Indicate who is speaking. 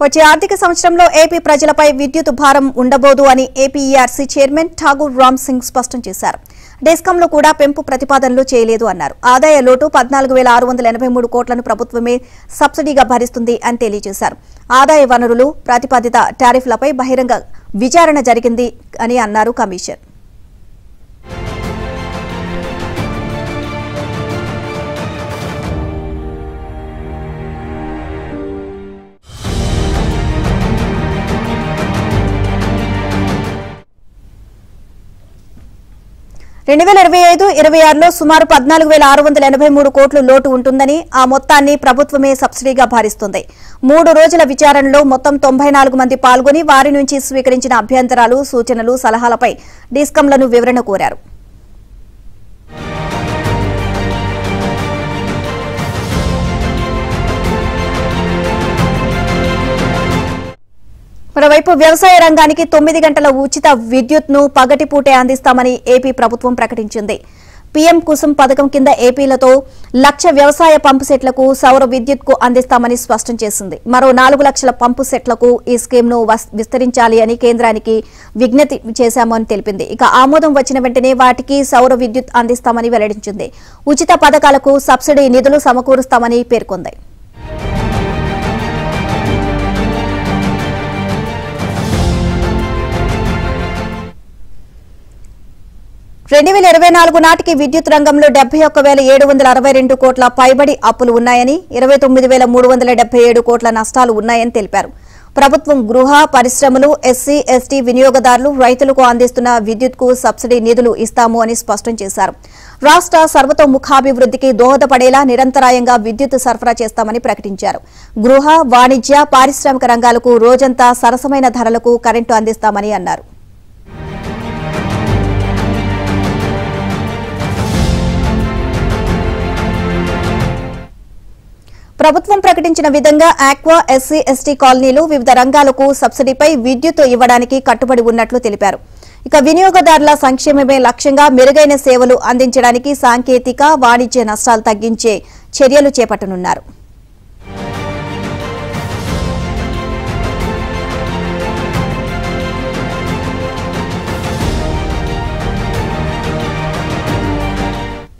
Speaker 1: వచ్చే ఆర్థిక సంవత్సరంలో ఏపీ ప్రజలపై విద్యుత్ భారం ఉండబోదు అని ఏపీఈఆర్సీ చైర్మన్ ఠాగూర్ రామ్ సింగ్ స్పష్టం చేశారు. డెస్కంలో కూడా పెంపు ప్రతిపాదనలు చేయలేదు అన్నారు. ఆదాయ లోటు 14,683 కోట్లను ప్రభుత్వమే సబ్సిడీగా భరిస్తుంది అని తెలియజేశారు. ఆదాయ వనరులు ప్రతిపాదిత టారిఫ్లపై బహిరంగ విచారణ జరిగింది అని అన్నారు కమిషన్. రెండు 2025-26లో సుమారు 14,683 కోట్లు లోటు ఉంటుందని, ఆ మొత్తాన్ని ప్రభుత్వమే సబ్సిడీగా భరిస్తుంది. 3 రోజుల విచారణలో మొత్తం 94 మంది పాల్గొని వారి నుంచి స్వీకరించిన అభ్యంతరాలు, సూచనలు, సలహాలపై డిస్కంలను వివరణ కోరారు. మరోవైపు వ్యవసాయ రంగానికి 9 గంటల ఉచిత విద్యుత్ను పగటిపూటే అందిస్తామని ఏపీ ప్రభుత్వం ప్రకటించింది. పీఎం కుసుమ్ పథకం కింద ఏపీలతో 1,00,000 వ్యవసాయ పంపు సెట్లకు సౌర విద్యుత్కు అందిస్తామని స్పష్టం చేసింది. మరో 4 లక్షల పంపు సెట్లకు ఈ స్కీమ్ను విస్తరించాలి అని కేంద్రానికి విజ్ఞప్తి చేశామని తెలిపింది. ఇక ఆమోదం వచ్చిన వెంటనే వాటికి సౌర విద్యుత్ అందిస్తామని వెల్లడించింది. ఉచిత పథకాలకు సబ్సిడీ నిధులు సమకూరుస్తామని పేర్కొంది. 2024 నాటికి విద్యుత్ రంగంలో 71,762 కోట్ల పైబడి అప్పులు ఉన్నాయని, 29,377 కోట్ల నష్టాలు ఉన్నాయని తెలిపారు. ప్రభుత్వం గృహ, పరిశ్రమలు, ఎస్సీ, ఎస్టీ వినియోగదారులు, రైతులకు అందిస్తున్న విద్యుత్కు సబ్సిడీ నిధులు ఇస్తాము అని స్పష్టం చేశారు. రాష్ట్ర సర్వతోముఖాభివృద్ధికి దోహదపడేలా నిరంతరాయంగా విద్యుత్ సరఫరా చేస్తామని ప్రకటించారు. గృహ, వాణిజ్య, పారిశ్రామిక రంగాలకు రోజంతా సరసమైన ధరలకు కరెంటు అందిస్తామని అన్నారు. ప్రభుత్వం ప్రకటించిన విధంగా ఆక్వా, ఎస్సీ, ఎస్టీ కాలనీలు, వివిధ రంగాలకు సబ్సిడీపై విద్యుత్ ఇవ్వడానికి కట్టుబడి ఉన్నట్లు తెలిపారు. ఇక వినియోగదారుల సంక్షేమమే లక్ష్యంగా మెరుగైన సేవలు అందించడానికి సాంకేతిక, వాణిజ్య నష్టాలు తగ్గించే చర్యలు చేపట్టనున్నారు.